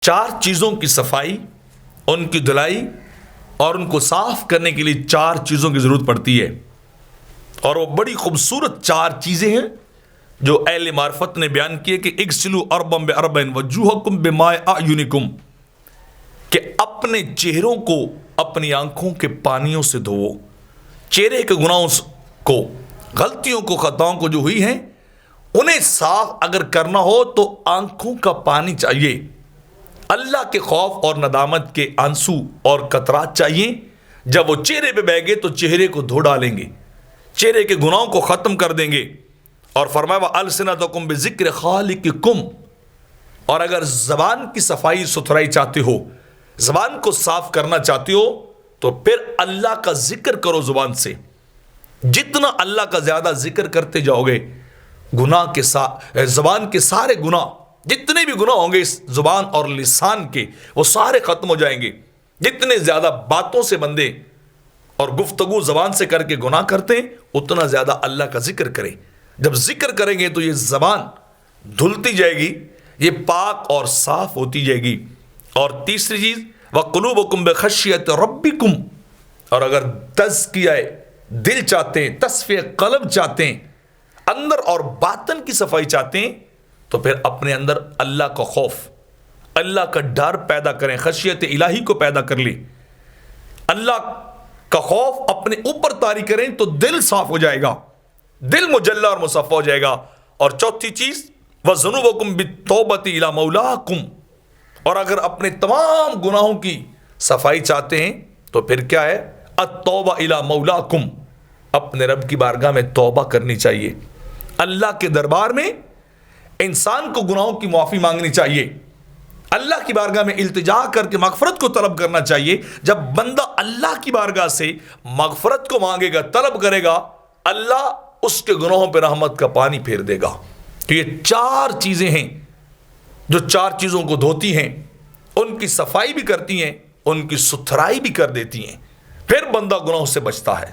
چار چیزوں کی صفائی، ان کی دھلائی اور ان کو صاف کرنے کے لیے چار چیزوں کی ضرورت پڑتی ہے، اور وہ بڑی خوبصورت چار چیزیں ہیں جو اہل معرفت نے بیان کیے کہ اغسلوا اربعا باربع وجوہکم بماء اعینکم، کہ اپنے چہروں کو اپنی آنکھوں کے پانیوں سے دھوو، چہرے کے گناہوں کو، غلطیوں کو، خطاؤں کو جو ہوئی ہیں انہیں صاف اگر کرنا ہو تو آنکھوں کا پانی چاہیے، اللہ کے خوف اور ندامت کے آنسو اور قطرات چاہیے۔ جب وہ چہرے پہ بہہ گے تو چہرے کو دھو ڈالیں گے، چہرے کے گناہوں کو ختم کر دیں گے۔ اور فرمایا وَأَلْسِنَتَكُمْ بِذِكْرِ خَالِقِكُمْ، اور اگر زبان کی صفائی ستھرائی چاہتے ہو، زبان کو صاف کرنا چاہتے ہو تو پھر اللہ کا ذکر کرو زبان سے۔ جتنا اللہ کا زیادہ ذکر کرتے جاؤ گے، گناہ کے زبان کے سارے گناہ، جتنے بھی گناہ ہوں گے اس زبان اور لسان کے، وہ سارے ختم ہو جائیں گے۔ جتنے زیادہ باتوں سے بندے اور گفتگو زبان سے کر کے گناہ کرتے ہیں، اتنا زیادہ اللہ کا ذکر کریں۔ جب ذکر کریں گے تو یہ زبان دھلتی جائے گی، یہ پاک اور صاف ہوتی جائے گی۔ اور تیسری چیز وَقُلُوبُكُمْ بِخَشْيَةِ رَبِّكُمْ، اور اگر تزکیہ دل چاہتے ہیں، تصفیہ قلب چاہتے ہیں، اندر اور باطن کی صفائی چاہتے ہیں، تو پھر اپنے اندر اللہ کا خوف، اللہ کا ڈر پیدا کریں، خشیت الہی کو پیدا کر لیں، اللہ کا خوف اپنے اوپر طاری کریں تو دل صاف ہو جائے گا، دل مجلہ اور مصفہ ہو جائے گا۔ اور چوتھی چیز وَذُنُوبُكُمْ بِالتَّوْبَةِ إِلَى مَوْلَاكُمْ، اور اگر اپنے تمام گناہوں کی صفائی چاہتے ہیں تو پھر کیا ہے؟ التوبہ الی مولاکم، اپنے رب کی بارگاہ میں توبہ کرنی چاہیے۔ اللہ کے دربار میں انسان کو گناہوں کی معافی مانگنی چاہیے، اللہ کی بارگاہ میں التجا کر کے مغفرت کو طلب کرنا چاہیے۔ جب بندہ اللہ کی بارگاہ سے مغفرت کو مانگے گا، طلب کرے گا، اللہ اس کے گناہوں پہ رحمت کا پانی پھیر دے گا۔ تو یہ چار چیزیں ہیں جو چار چیزوں کو دھوتی ہیں، ان کی صفائی بھی کرتی ہیں، ان کی ستھرائی بھی کر دیتی ہیں، پھر بندہ گناہوں سے بچتا ہے۔